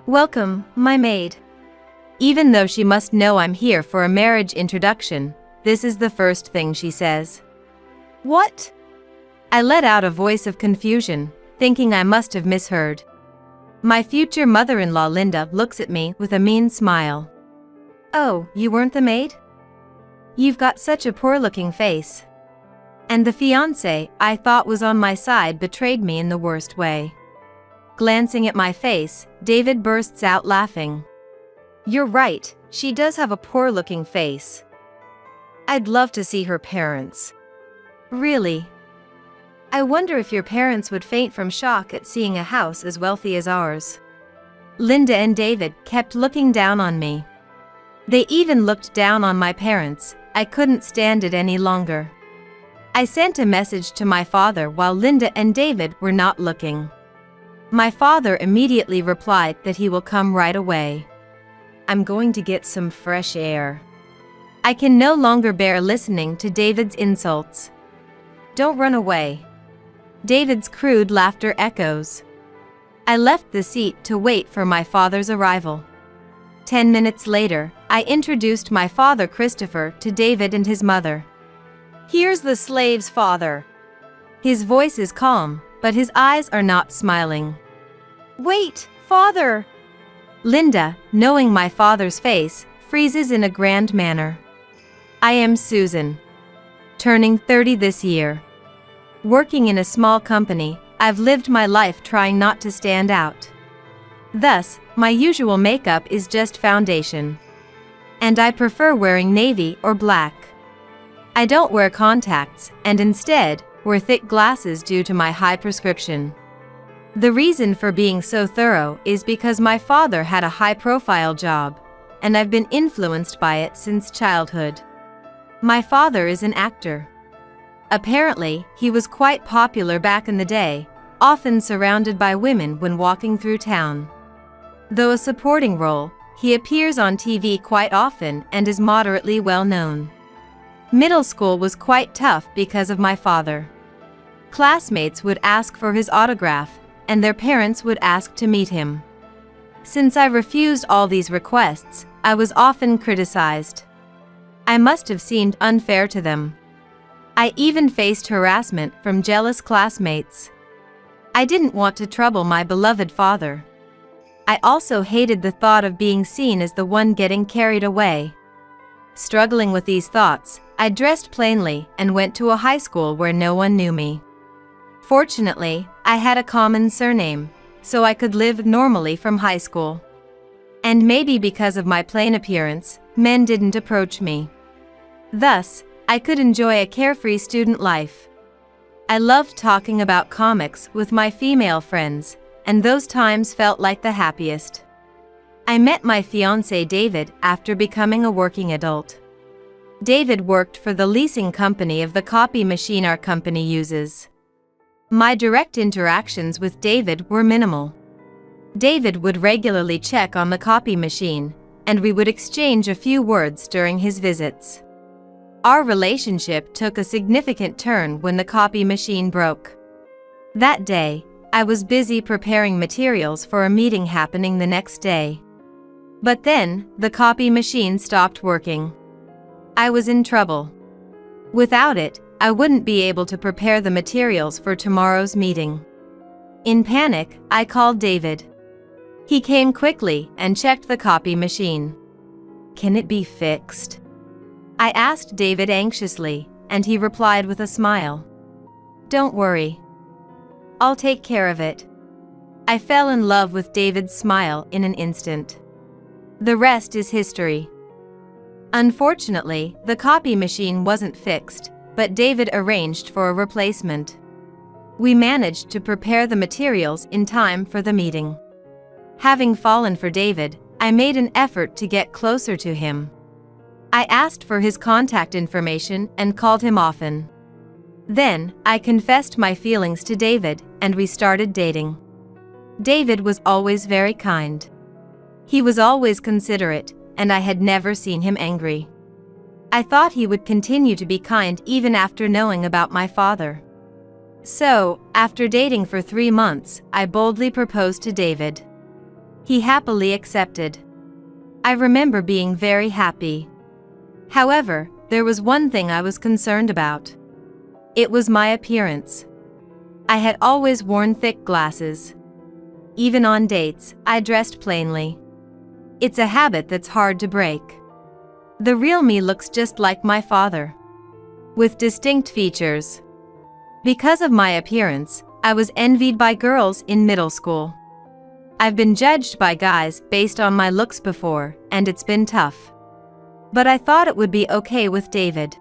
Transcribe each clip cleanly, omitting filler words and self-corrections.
Welcome, my maid. Even though she must know I'm here for a marriage introduction, this is the first thing she says. What? I let out a voice of confusion, thinking I must have misheard. My future mother-in-law Linda looks at me with a mean smile. Oh, you weren't the maid? You've got such a poor-looking face. And the fiancé I thought was on my side betrayed me in the worst way. Glancing at my face, David bursts out laughing. You're right, she does have a poor-looking face. I'd love to see her parents. Really? I wonder if your parents would faint from shock at seeing a house as wealthy as ours. Linda and David kept looking down on me. They even looked down on my parents. I couldn't stand it any longer. I sent a message to my father while Linda and David were not looking. My father immediately replied that he will come right away. I'm going to get some fresh air. I can no longer bear listening to David's insults. Don't run away. David's crude laughter echoes. I left the seat to wait for my father's arrival. 10 minutes later, I introduced my father Christopher to David and his mother. Here's the slave's father. His voice is calm, but his eyes are not smiling. Wait, father! Linda, knowing my father's face, freezes in a grand manner. I am Susan. Turning 30 this year. Working in a small company, I've lived my life trying not to stand out. Thus, my usual makeup is just foundation. And I prefer wearing navy or black. I don't wear contacts, and instead, wear thick glasses due to my high prescription. The reason for being so thorough is because my father had a high-profile job, and I've been influenced by it since childhood. My father is an actor. Apparently, he was quite popular back in the day, often surrounded by women when walking through town. Though a supporting role, he appears on TV quite often and is moderately well known. Middle school was quite tough because of my father. Classmates would ask for his autograph, and their parents would ask to meet him. Since I refused all these requests, I was often criticized. I must have seemed unfair to them. I even faced harassment from jealous classmates. I didn't want to trouble my beloved father. I also hated the thought of being seen as the one getting carried away. Struggling with these thoughts, I dressed plainly and went to a high school where no one knew me. Fortunately, I had a common surname, so I could live normally from high school. And maybe because of my plain appearance, men didn't approach me. Thus, I could enjoy a carefree student life. I loved talking about comics with my female friends, and those times felt like the happiest. I met my fiancé David after becoming a working adult. David worked for the leasing company of the copy machine our company uses. My direct interactions with David were minimal. David would regularly check on the copy machine, and we would exchange a few words during his visits. Our relationship took a significant turn when the copy machine broke. That day, I was busy preparing materials for a meeting happening the next day. But then, the copy machine stopped working. I was in trouble. Without it, I wouldn't be able to prepare the materials for tomorrow's meeting. In panic, I called David. He came quickly and checked the copy machine. Can it be fixed? I asked David anxiously, and he replied with a smile. Don't worry. I'll take care of it. I fell in love with David's smile in an instant. The rest is history. Unfortunately, the copy machine wasn't fixed, but David arranged for a replacement. We managed to prepare the materials in time for the meeting. Having fallen for David, I made an effort to get closer to him. I asked for his contact information and called him often. Then, I confessed my feelings to David, and we started dating. David was always very kind. He was always considerate, and I had never seen him angry. I thought he would continue to be kind even after knowing about my father. So, after dating for 3 months, I boldly proposed to David. He happily accepted. I remember being very happy. However, there was one thing I was concerned about. It was my appearance. I had always worn thick glasses. Even on dates, I dressed plainly. It's a habit that's hard to break. The real me looks just like my father, with distinct features. Because of my appearance, I was envied by girls in middle school. I've been judged by guys based on my looks before, and it's been tough. But I thought it would be okay with David.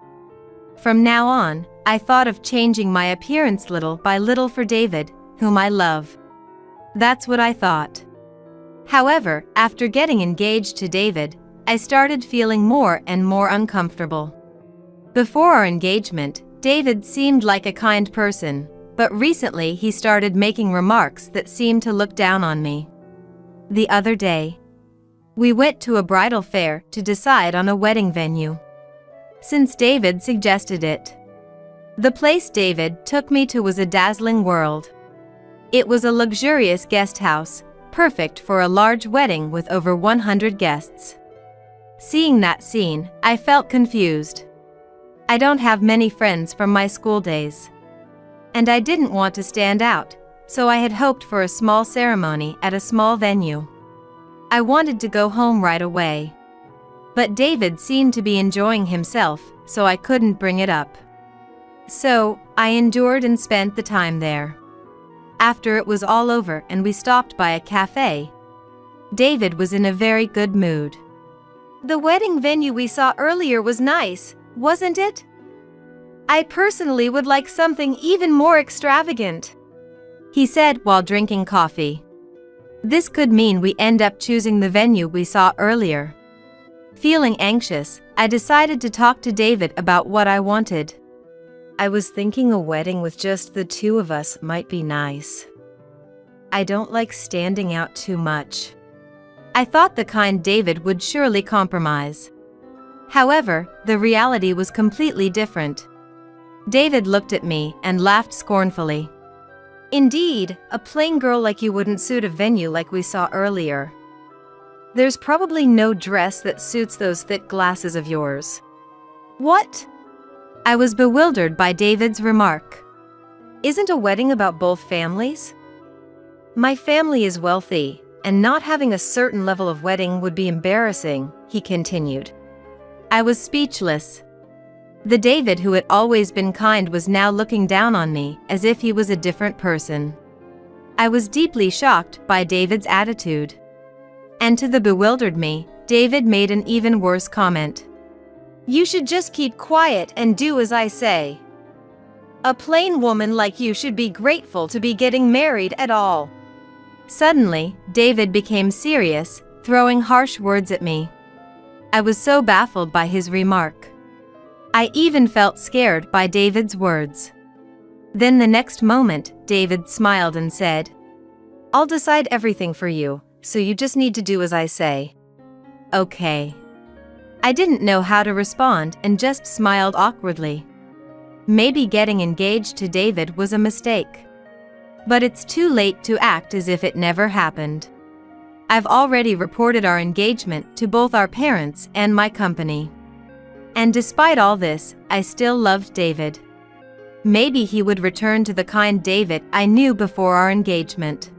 From now on, I thought of changing my appearance little by little for David, whom I love. That's what I thought. However, after getting engaged to David, I started feeling more and more uncomfortable. Before our engagement, David seemed like a kind person, but recently he started making remarks that seemed to look down on me. The other day, we went to a bridal fair to decide on a wedding venue, since David suggested it. The place David took me to was a dazzling world. It was a luxurious guest house, perfect for a large wedding with over 100 guests. Seeing that scene, I felt confused. I don't have many friends from my school days, and I didn't want to stand out, so I had hoped for a small ceremony at a small venue. I wanted to go home right away, but David seemed to be enjoying himself, so I couldn't bring it up. So, I endured and spent the time there. After it was all over and we stopped by a cafe, David was in a very good mood. "The wedding venue we saw earlier was nice, wasn't it? I personally would like something even more extravagant," he said while drinking coffee. This could mean we end up choosing the venue we saw earlier. Feeling anxious, I decided to talk to David about what I wanted. "I was thinking a wedding with just the two of us might be nice. I don't like standing out too much." I thought the kind David would surely compromise. However, the reality was completely different. David looked at me and laughed scornfully. "Indeed, a plain girl like you wouldn't suit a venue like we saw earlier. There's probably no dress that suits those thick glasses of yours." "What?" I was bewildered by David's remark. "Isn't a wedding about both families? My family is wealthy, and not having a certain level of wedding would be embarrassing," he continued. I was speechless. The David who had always been kind was now looking down on me as if he was a different person. I was deeply shocked by David's attitude. And to the bewildered me, David made an even worse comment. "You should just keep quiet and do as I say. A plain woman like you should be grateful to be getting married at all." Suddenly, David became serious, throwing harsh words at me. I was so baffled by his remark. I even felt scared by David's words. Then the next moment, David smiled and said, "I'll decide everything for you, so you just need to do as I say." "Okay." I didn't know how to respond and just smiled awkwardly. Maybe getting engaged to David was a mistake. But it's too late to act as if it never happened. I've already reported our engagement to both our parents and my company. And despite all this, I still loved David. Maybe he would return to the kind David I knew before our engagement.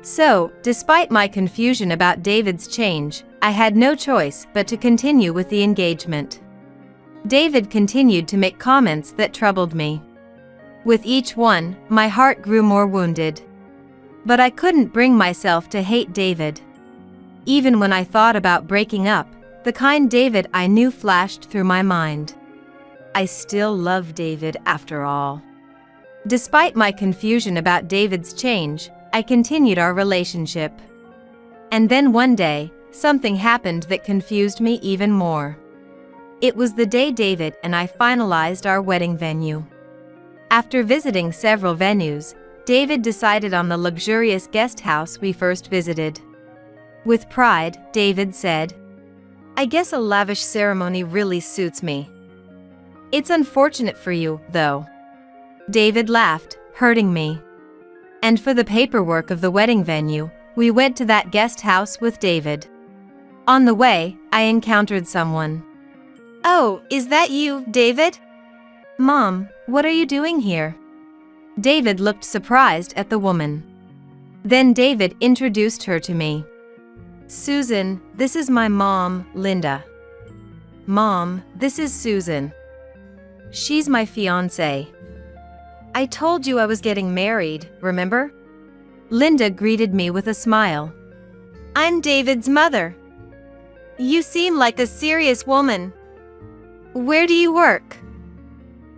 So, despite my confusion about David's change, I had no choice but to continue with the engagement. David continued to make comments that troubled me. With each one, my heart grew more wounded. But I couldn't bring myself to hate David. Even when I thought about breaking up, the kind David I knew flashed through my mind. I still love David after all. Despite my confusion about David's change, I continued our relationship. And then one day, something happened that confused me even more. It was the day David and I finalized our wedding venue. After visiting several venues, David decided on the luxurious guest house we first visited. With pride, David said, "I guess a lavish ceremony really suits me. It's unfortunate for you, though." David laughed, hurting me. And for the paperwork of the wedding venue, We went to that guest house with David. On the way, I encountered someone. "Oh, is that you, David?" "Mom, what are you doing here?" David looked surprised at the woman. Then David introduced her to me. "Susan, this is my mom, Linda." "Mom, this is Susan. She's my fiancé. I told you I was getting married, remember?" Linda greeted me with a smile. "I'm David's mother. You seem like a serious woman. Where do you work?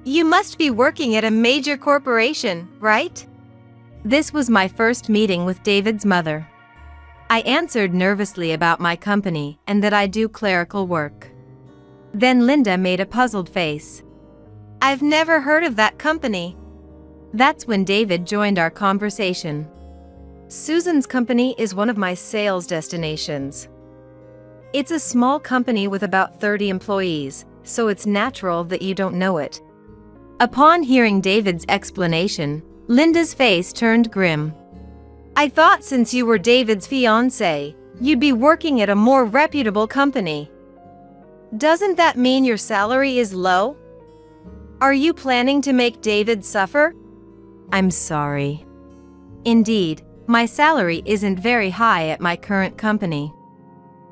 You must be working at a major corporation, right?" This was my first meeting with David's mother. I answered nervously about my company and that I do clerical work. Then Linda made a puzzled face. "I've never heard of that company." That's when David joined our conversation. "Susan's company is one of my sales destinations. It's a small company with about 30 employees, so it's natural that you don't know it." Upon hearing David's explanation, Linda's face turned grim. "I thought since you were David's fiancé, you'd be working at a more reputable company. Doesn't that mean your salary is low? Are you planning to make David suffer?" "I'm sorry. Indeed, my salary isn't very high at my current company.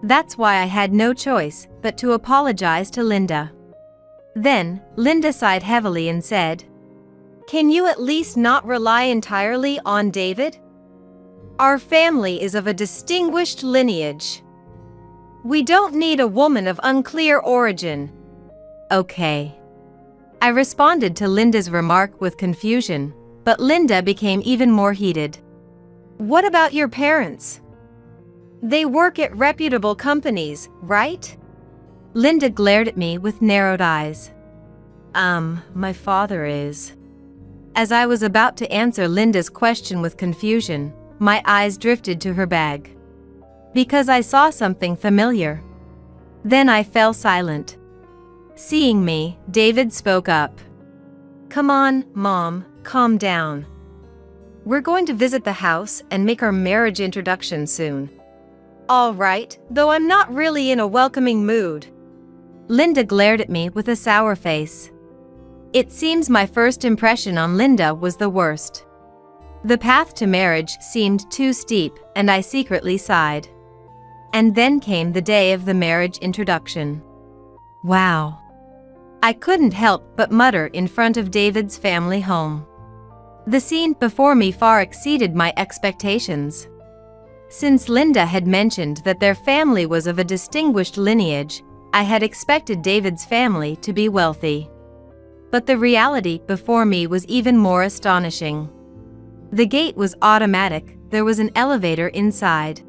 That's why I had no choice but to apologize to Linda." Then, Linda sighed heavily and said, "Can you at least not rely entirely on David? Our family is of a distinguished lineage. We don't need a woman of unclear origin." "Okay." I responded to Linda's remark with confusion, but Linda became even more heated. "What about your parents? They work at reputable companies, right?" Linda glared at me with narrowed eyes. My father is." As I was about to answer Linda's question with confusion, my eyes drifted to her bag. Because I saw something familiar. Then I fell silent. Seeing me, David spoke up. "Come on, Mom, calm down. We're going to visit the house and make our marriage introduction soon." "All right, though I'm not really in a welcoming mood." Linda glared at me with a sour face. It seems my first impression on Linda was the worst. The path to marriage seemed too steep, and I secretly sighed. And then came the day of the marriage introduction. Wow. I couldn't help but mutter in front of David's family home. The scene before me far exceeded my expectations. Since Linda had mentioned that their family was of a distinguished lineage, I had expected David's family to be wealthy. But the reality before me was even more astonishing. The gate was automatic, there was an elevator inside.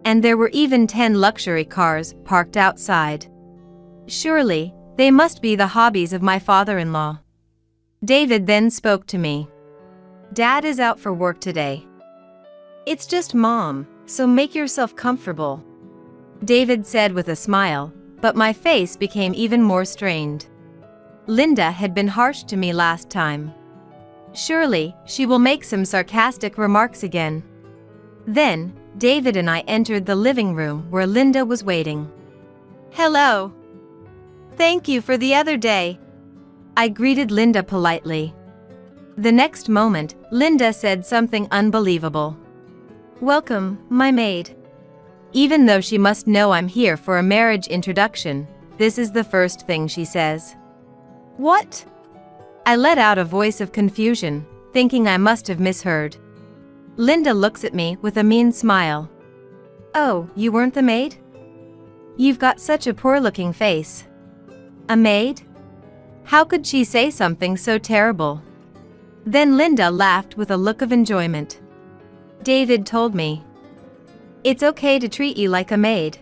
And there were even 10 luxury cars parked outside. Surely, they must be the hobbies of my father-in-law. David then spoke to me. "Dad is out for work today. It's just Mom, so make yourself comfortable," David said with a smile, but my face became even more strained. Linda had been harsh to me last time. Surely, she will make some sarcastic remarks again. Then, David and I entered the living room where Linda was waiting. "Hello. Thank you for the other day," I greeted Linda politely. The next moment, Linda said something unbelievable. "Welcome, my maid." Even though she must know I'm here for a marriage introduction, this is the first thing she says. "What?" I let out a voice of confusion, thinking I must have misheard. Linda looks at me with a mean smile. "Oh, you weren't the maid? You've got such a poor-looking face." A maid? How could she say something so terrible? Then Linda laughed with a look of enjoyment. "David told me it's okay to treat you like a maid.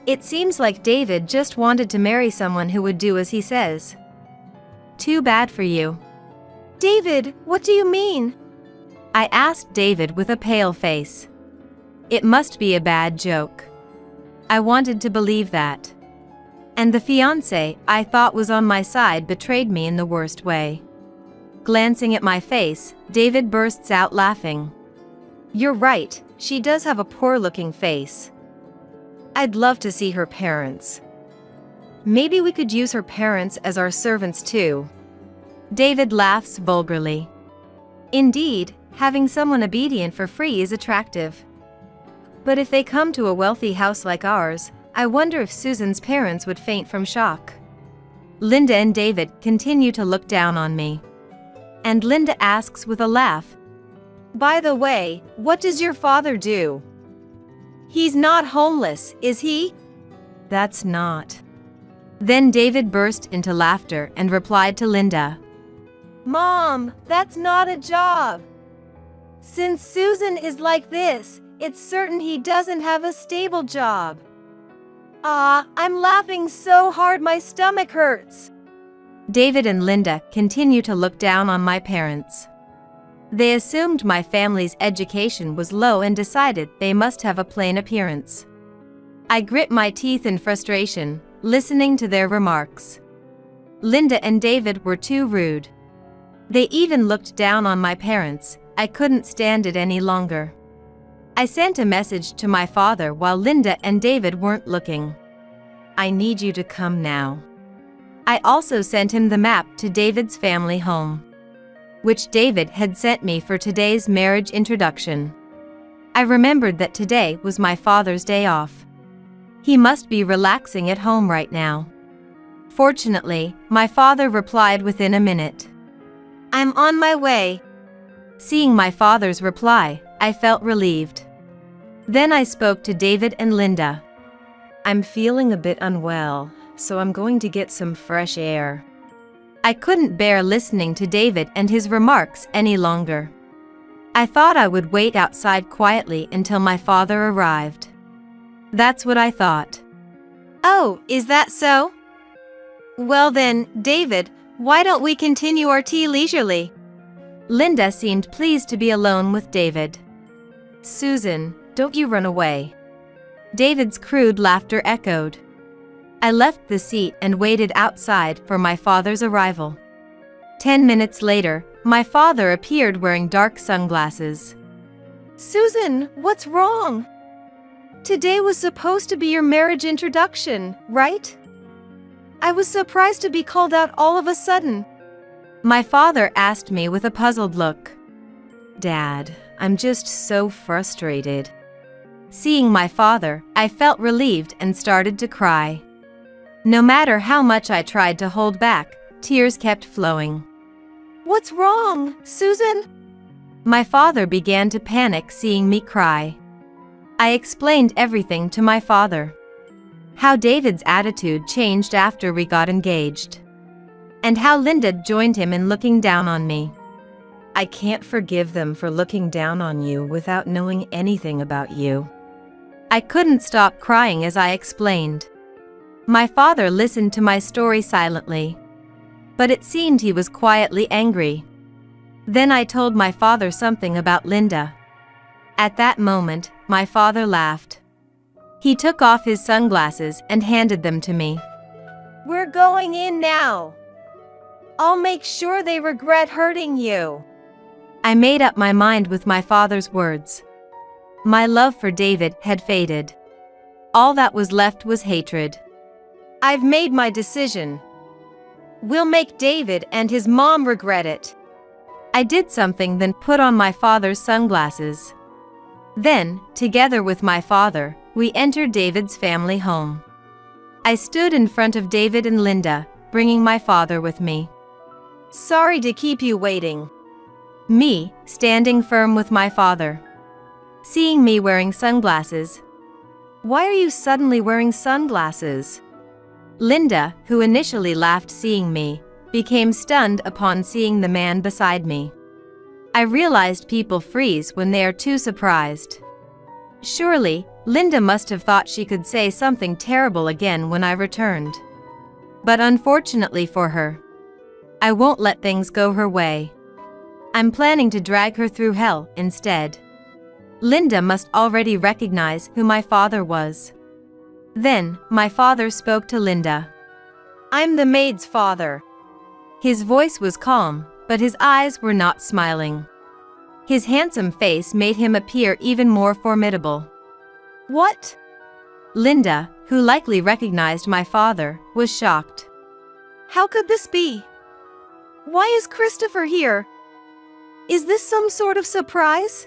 It seems like David just wanted to marry someone who would do as he says. Too bad for you." "David, what do you mean?" I asked David with a pale face. It must be a bad joke. I wanted to believe that. And the fiancé I thought was on my side betrayed me in the worst way. Glancing at my face, David bursts out laughing. "You're right, she does have a poor-looking face. I'd love to see her parents. Maybe we could use her parents as our servants too. David laughs vulgarly. Indeed, having someone obedient for free is attractive. But if they come to a wealthy house like ours, I wonder if Susan's parents would faint from shock. Linda and David continue to look down on me. And Linda asks with a laugh, "By the way, what does your father do? He's not homeless, is he?" "That's not." Then David burst into laughter and replied to Linda, "Mom, that's not a job. Since Susan is like this, it's certain he doesn't have a stable job." I'm laughing so hard my stomach hurts. David and Linda continue to look down on my parents. They assumed my family's education was low and decided they must have a plain appearance. I grit my teeth in frustration, listening to their remarks. Linda and David were too rude. They even looked down on my parents. I couldn't stand it any longer. I sent a message to my father while Linda and David weren't looking. "I need you to come now." I also sent him the map to David's family home, which David had sent me for today's marriage introduction. I remembered that today was my father's day off. He must be relaxing at home right now. Fortunately, my father replied within a minute. "I'm on my way." Seeing my father's reply, I felt relieved. Then I spoke to David and Linda. "I'm feeling a bit unwell, so I'm going to get some fresh air." I couldn't bear listening to David and his remarks any longer. I thought I would wait outside quietly until my father arrived. That's what I thought. "Oh, is that so? Well then, David, why don't we continue our tea leisurely?" Linda seemed pleased to be alone with David. "Susan, don't you run away." David's crude laughter echoed. I left the seat and waited outside for my father's arrival. 10 minutes later, my father appeared wearing dark sunglasses. "Susan, what's wrong? Today was supposed to be your marriage introduction, right? I was surprised to be called out all of a sudden." My father asked me with a puzzled look. "Dad, I'm just so frustrated." Seeing my father, I felt relieved and started to cry. No matter how much I tried to hold back, tears kept flowing. "What's wrong, Susan?" My father began to panic seeing me cry. I explained everything to my father. How David's attitude changed after we got engaged. And how Linda joined him in looking down on me. "I can't forgive them for looking down on you without knowing anything about you." I couldn't stop crying as I explained. My father listened to my story silently. But it seemed he was quietly angry. Then I told my father something about Linda. At that moment, my father laughed. He took off his sunglasses and handed them to me. "We're going in now. I'll make sure they regret hurting you." I made up my mind with my father's words. My love for David had faded. All that was left was hatred. "I've made my decision. We'll make David and his mom regret it." I did something, then put on my father's sunglasses. Then, together with my father, we entered David's family home. I stood in front of David and Linda, bringing my father with me. "Sorry to keep you waiting." Me, standing firm with my father. Seeing me wearing sunglasses. "Why are you suddenly wearing sunglasses?" Linda, who initially laughed seeing me, became stunned upon seeing the man beside me. I realized people freeze when they are too surprised. Surely, Linda must have thought she could say something terrible again when I returned. But unfortunately for her, I won't let things go her way. I'm planning to drag her through hell instead. Linda must already recognize who my father was. Then, my father spoke to Linda. "I'm the maid's father." His voice was calm, but his eyes were not smiling. His handsome face made him appear even more formidable. What? Linda, who likely recognized my father, was shocked. How could this be? Why is Christopher here? Is this some sort of surprise?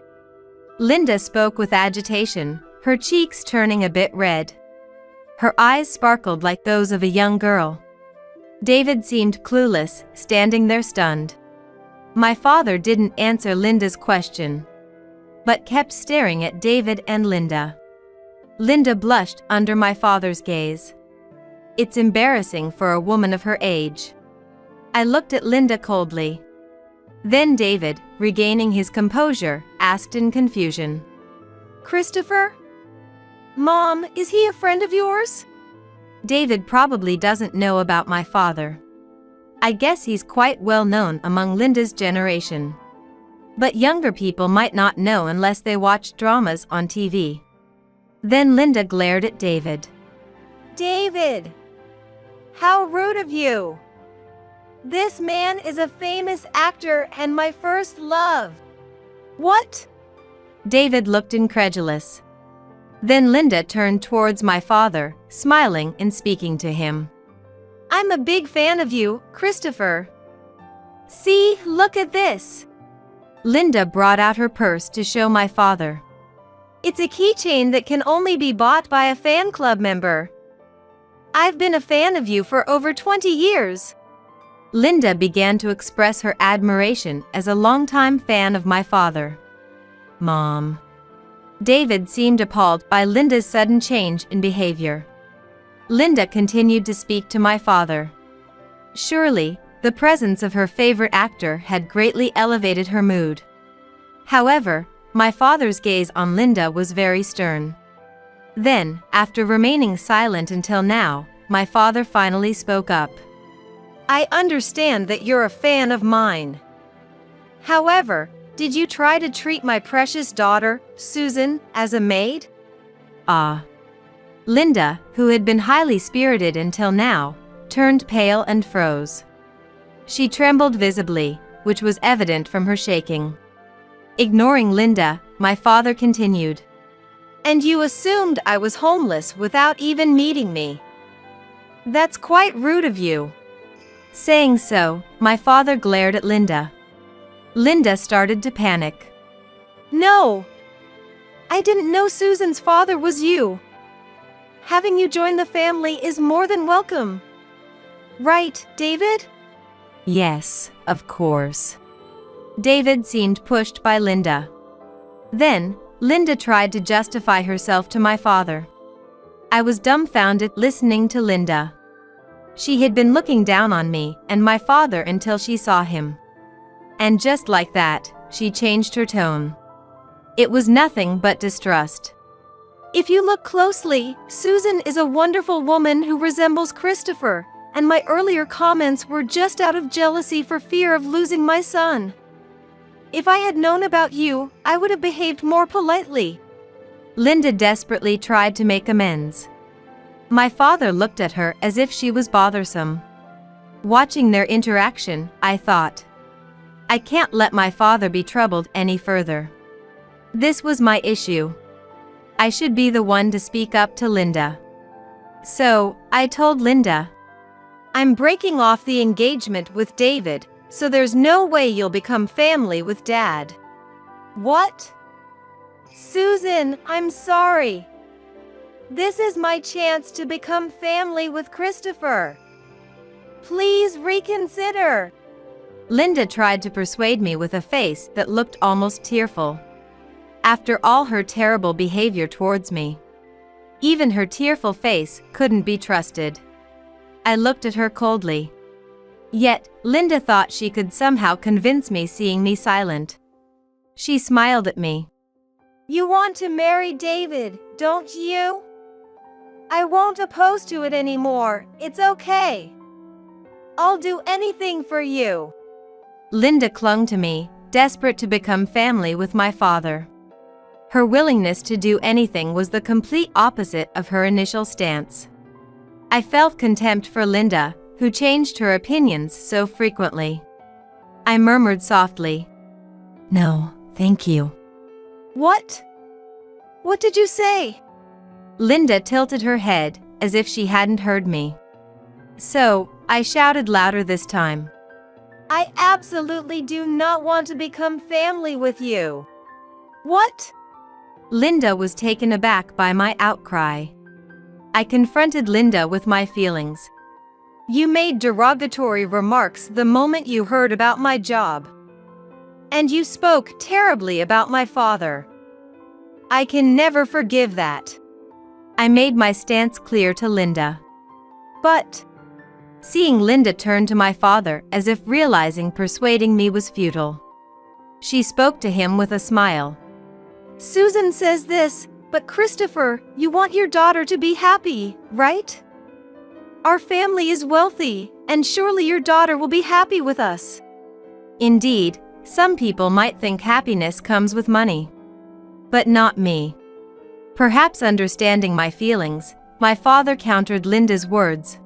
Linda spoke with agitation, her cheeks turning a bit red. Her eyes sparkled like those of a young girl. David seemed clueless, standing there stunned. My father didn't answer Linda's question, but kept staring at David and Linda. Linda blushed under my father's gaze. It's embarrassing for a woman of her age. I looked at Linda coldly. Then David, regaining his composure, asked in confusion. Christopher? Mom, is he a friend of yours? David probably doesn't know about my father. I guess he's quite well known among Linda's generation. But younger people might not know unless they watch dramas on TV. Then Linda glared at David. David! How rude of you! This man is a famous actor and my first love. What? David looked incredulous. Then Linda turned towards my father, smiling and speaking to him. I'm a big fan of you, Christopher. See, look at this. Linda brought out her purse to show my father. It's a keychain that can only be bought by a fan club member. I've been a fan of you for over 20 years. Linda began to express her admiration as a longtime fan of my father. Mom. David seemed appalled by Linda's sudden change in behavior. Linda continued to speak to my father. Surely, the presence of her favorite actor had greatly elevated her mood. However, my father's gaze on Linda was very stern. Then, after remaining silent until now, my father finally spoke up. I understand that you're a fan of mine. However, did you try to treat my precious daughter, Susan, as a maid? Linda, who had been highly spirited until now, turned pale and froze. She trembled visibly, which was evident from her shaking. Ignoring Linda, my father continued. And you assumed I was homeless without even meeting me. That's quite rude of you. Saying so, my father glared at Linda. Linda started to panic. No! I didn't know Susan's father was you. Having you join the family is more than welcome. Right, David? Yes, of course. David seemed pushed by Linda. Then, Linda tried to justify herself to my father. I was dumbfounded listening to Linda. She had been looking down on me and my father until she saw him. And just like that, she changed her tone. It was nothing but distrust. If you look closely, Susan is a wonderful woman who resembles Christopher, and my earlier comments were just out of jealousy for fear of losing my son. If I had known about you, I would have behaved more politely. Linda desperately tried to make amends. My father looked at her as if she was bothersome. Watching their interaction, I thought, I can't let my father be troubled any further. This was my issue. I should be the one to speak up to Linda. So, I told Linda, I'm breaking off the engagement with David, so there's no way you'll become family with Dad. What? Susan, I'm sorry. This is my chance to become family with Christopher. Please reconsider. Linda tried to persuade me with a face that looked almost tearful. After all her terrible behavior towards me, even her tearful face couldn't be trusted. I looked at her coldly. Yet, Linda thought she could somehow convince me seeing me silent. She smiled at me. You want to marry David, don't you? I won't oppose to it anymore, it's okay. I'll do anything for you. Linda clung to me, desperate to become family with my father. Her willingness to do anything was the complete opposite of her initial stance. I felt contempt for Linda, who changed her opinions so frequently. I murmured softly, No, Thank you. What? What did you say? Linda tilted her head, as if she hadn't heard me. So, I shouted louder this time. I absolutely do not want to become family with you. What? Linda was taken aback by my outcry. I confronted Linda with my feelings. You made derogatory remarks the moment you heard about my job. And you spoke terribly about my father. I can never forgive that. I made my stance clear to Linda. But, seeing Linda turn to my father as if realizing persuading me was futile, she spoke to him with a smile. Susan says this, but Christopher, you want your daughter to be happy, right? Our family is wealthy, and surely your daughter will be happy with us. Indeed, some people might think happiness comes with money. But not me. Perhaps understanding my feelings, my father countered Linda's words.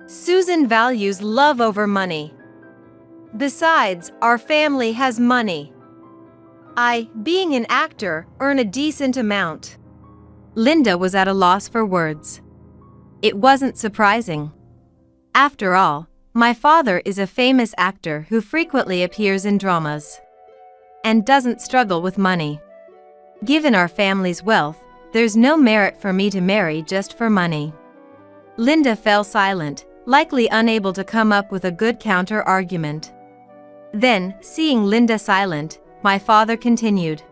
Susan values love over money. Besides, our family has money. I, being an actor, earn a decent amount. Linda was at a loss for words. It wasn't surprising. After all, my father is a famous actor who frequently appears in dramas and doesn't struggle with money. Given our family's wealth, there's no merit for me to marry just for money. Linda fell silent, likely unable to come up with a good counter-argument. Then, seeing Linda silent, my father continued.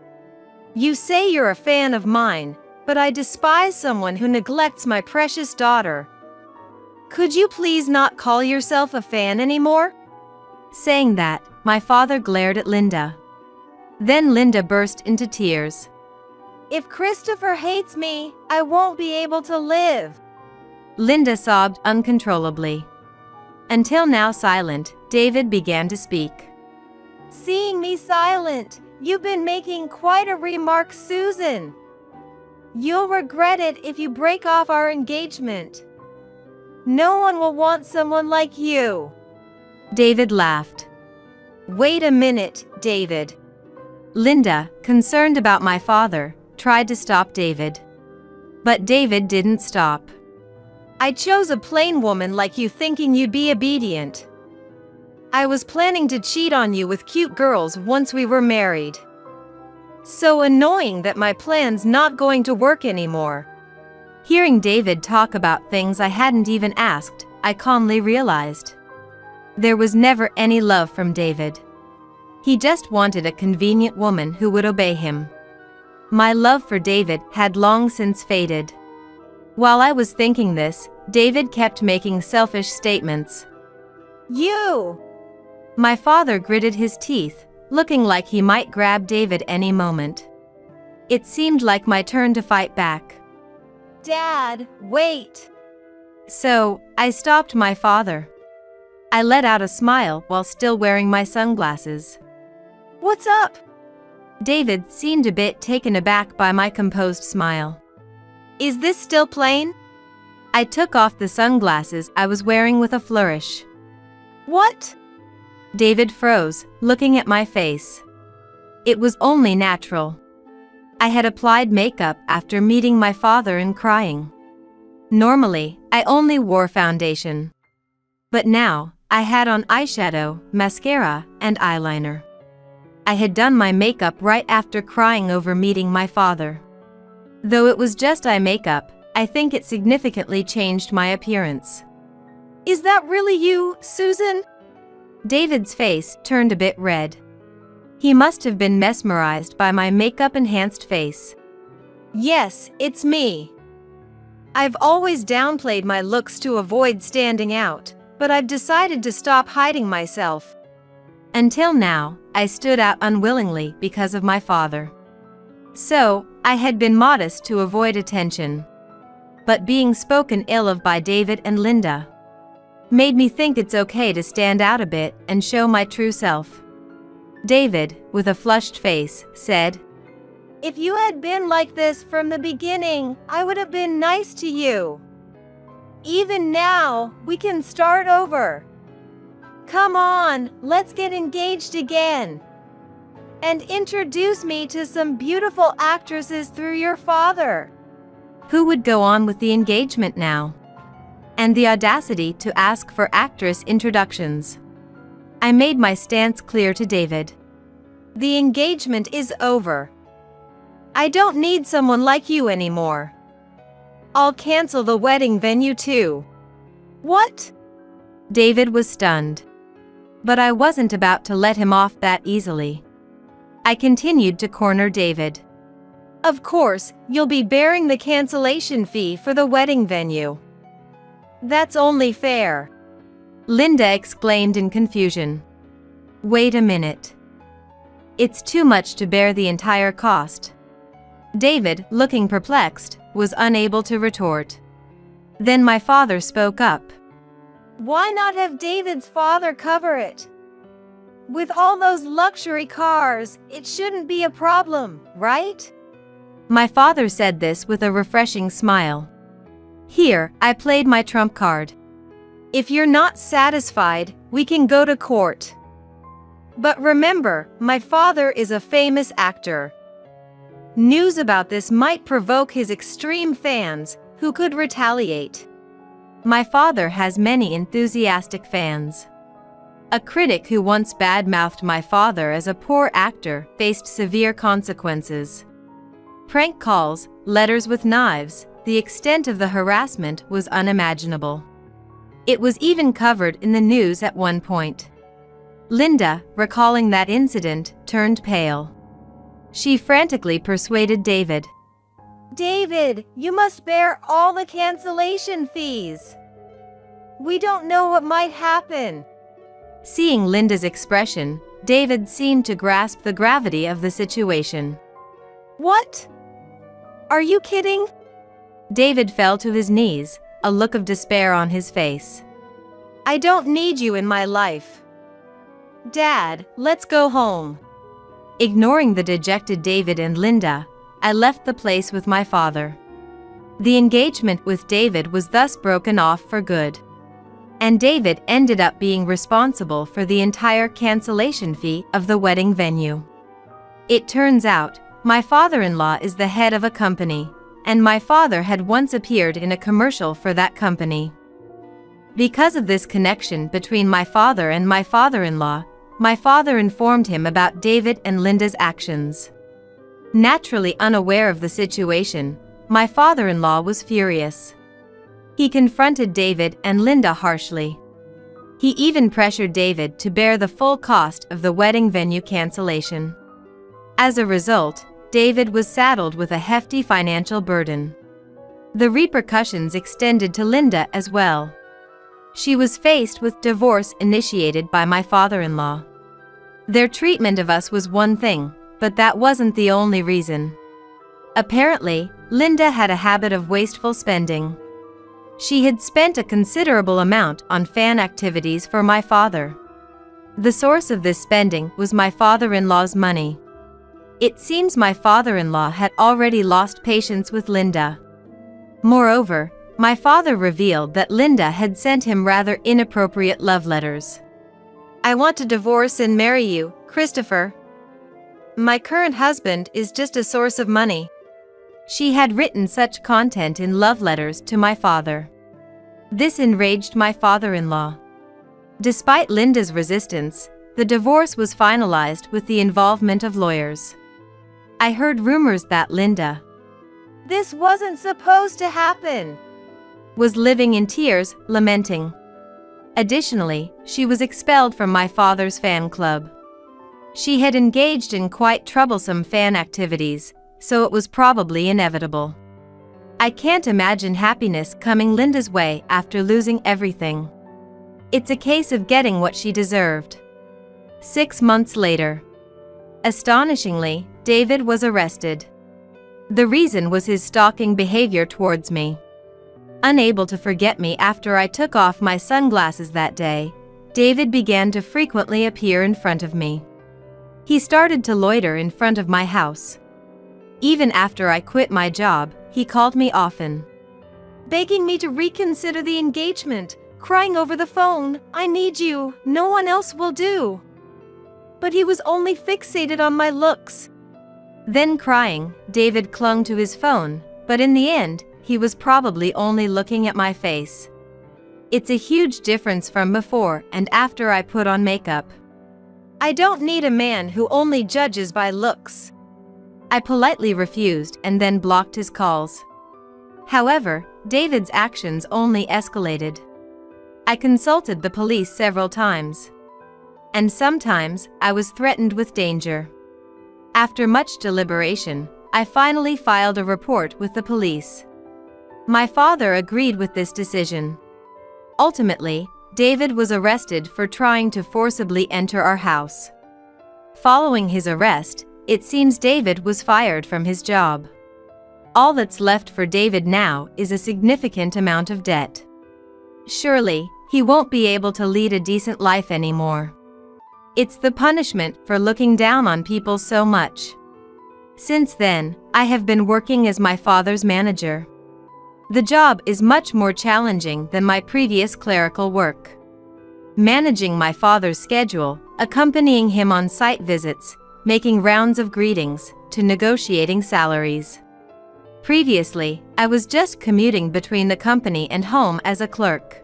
You say you're a fan of mine, but I despise someone who neglects my precious daughter. Could you please not call yourself a fan anymore? Saying that, my father glared at Linda. Then Linda burst into tears. If Christopher hates me, I won't be able to live. Linda sobbed uncontrollably. Until now silent, David began to speak. Seeing me silent, you've been making quite a remark, Susan. You'll regret it if you break off our engagement. No one will want someone like you. David laughed. Wait a minute, David. Linda, concerned about my father, tried to stop David. But David didn't stop. I chose a plain woman like you thinking you'd be obedient. I was planning to cheat on you with cute girls once we were married. So annoying that my plan's not going to work anymore. Hearing David talk about things I hadn't even asked, I calmly realized. There was never any love from David. He just wanted a convenient woman who would obey him. My love for David had long since faded. While I was thinking this, David kept making selfish statements. You! My father gritted his teeth, looking like he might grab David any moment. It seemed like my turn to fight back. Dad, wait! So, I stopped my father. I let out a smile while still wearing my sunglasses. What's up? David seemed a bit taken aback by my composed smile. Is this still plain? I took off the sunglasses I was wearing with a flourish. What? David froze, looking at my face. It was only natural. I had applied makeup after meeting my father and crying. Normally, I only wore foundation. But now, I had on eyeshadow, mascara, and eyeliner. I had done my makeup right after crying over meeting my father. Though it was just eye makeup, I think it significantly changed my appearance. Is that really you, Susan? David's face turned a bit red. He must have been mesmerized by my makeup-enhanced face. Yes, it's me. I've always downplayed my looks to avoid standing out, but I've decided to stop hiding myself. Until now, I stood out unwillingly because of my father. So, I had been modest to avoid attention. But being spoken ill of by David and Linda made me think it's okay to stand out a bit and show my true self. David, with a flushed face, said, If you had been like this from the beginning, I would have been nice to you. Even now, we can start over. Come on, let's get engaged again. and introduce me to some beautiful actresses through your father. Who would go on with the engagement now? And the audacity to ask for actress introductions. I made my stance clear to David. The engagement is over. I don't need someone like you anymore. I'll cancel the wedding venue too. What? David was stunned. But I wasn't about to let him off that easily. I continued to corner David. Of course, you'll be bearing the cancellation fee for the wedding venue. That's only fair. Linda exclaimed in confusion. Wait a minute. It's too much to bear the entire cost. David, looking perplexed, was unable to retort. Then my father spoke up. Why not have David's father cover it? With all those luxury cars, it shouldn't be a problem, right? My father said this with a refreshing smile. Here, I played my trump card. If you're not satisfied, we can go to court. But remember, my father is a famous actor. News about this might provoke his extreme fans, who could retaliate. My father has many enthusiastic fans. A critic who once badmouthed my father as a poor actor faced severe consequences. Prank calls, letters with knives, the extent of the harassment was unimaginable. It was even covered in the news at one point. Linda, recalling that incident, turned pale. She frantically persuaded David. David, you must bear all the cancellation fees. We don't know what might happen. Seeing Linda's expression, David seemed to grasp the gravity of the situation. What? Are you kidding? David fell to his knees, a look of despair on his face. I don't need you in my life. Dad, let's go home. Ignoring the dejected David and Linda, I left the place with my father. The engagement with David was thus broken off for good. And David ended up being responsible for the entire cancellation fee of the wedding venue. It turns out, my father-in-law is the head of a company, and my father had once appeared in a commercial for that company. Because of this connection between my father and my father-in-law, my father informed him about David and Linda's actions. Naturally unaware of the situation, my father-in-law was furious. He confronted David and Linda harshly. He even pressured David to bear the full cost of the wedding venue cancellation. As a result, David was saddled with a hefty financial burden. The repercussions extended to Linda as well. She was faced with divorce initiated by my father-in-law. Their treatment of us was one thing, but that wasn't the only reason. Apparently, Linda had a habit of wasteful spending. She had spent a considerable amount on fan activities for my father. The source of this spending was my father-in-law's money. It seems my father-in-law had already lost patience with Linda. Moreover, my father revealed that Linda had sent him rather inappropriate love letters. I want to divorce and marry you, Christopher. My current husband is just a source of money. She had written such content in love letters to my father. This enraged my father-in-law. Despite Linda's resistance, the divorce was finalized with the involvement of lawyers. I heard rumors that Linda, This wasn't supposed to happen, was living in tears, lamenting. Additionally, she was expelled from my father's fan club. She had engaged in quite troublesome fan activities, so it was probably inevitable. I can't imagine happiness coming Linda's way after losing everything. It's a case of getting what she deserved. 6 months later. Astonishingly, David was arrested. The reason was his stalking behavior towards me. Unable to forget me after I took off my sunglasses that day, David began to frequently appear in front of me. He started to loiter in front of my house. Even after I quit my job, he called me often, begging me to reconsider the engagement, crying over the phone, I need you, no one else will do. But he was only fixated on my looks. Then crying, David clung to his phone, but in the end, he was probably only looking at my face. It's a huge difference from before and after I put on makeup. I don't need a man who only judges by looks. I politely refused and then blocked his calls. However, David's actions only escalated. I consulted the police several times. And sometimes, I was threatened with danger. After much deliberation, I finally filed a report with the police. My father agreed with this decision. Ultimately, David was arrested for trying to forcibly enter our house. Following his arrest, it seems David was fired from his job. All that's left for David now is a significant amount of debt. Surely, he won't be able to lead a decent life anymore. It's the punishment for looking down on people so much. Since then, I have been working as my father's manager. The job is much more challenging than my previous clerical work. Managing my father's schedule, accompanying him on site visits, making rounds of greetings, to negotiating salaries. Previously, I was just commuting between the company and home as a clerk.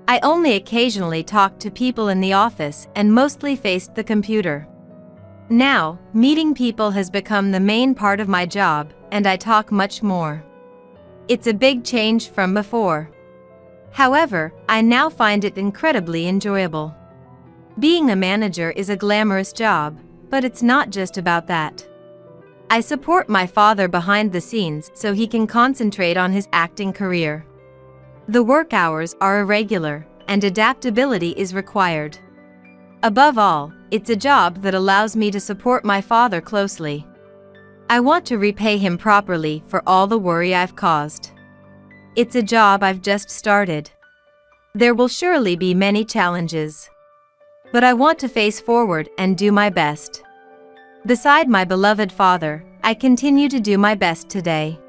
I only occasionally talked to people in the office and mostly faced the computer. Now, meeting people has become the main part of my job, and I talk much more. It's a big change from before. However, I now find it incredibly enjoyable. Being a manager is a glamorous job, but it's not just about that. I support my father behind the scenes so he can concentrate on his acting career. The work hours are irregular, and adaptability is required. Above all, it's a job that allows me to support my father closely. I want to repay him properly for all the worry I've caused. It's a job I've just started. There will surely be many challenges. But I want to face forward and do my best. Beside my beloved father, I continue to do my best today.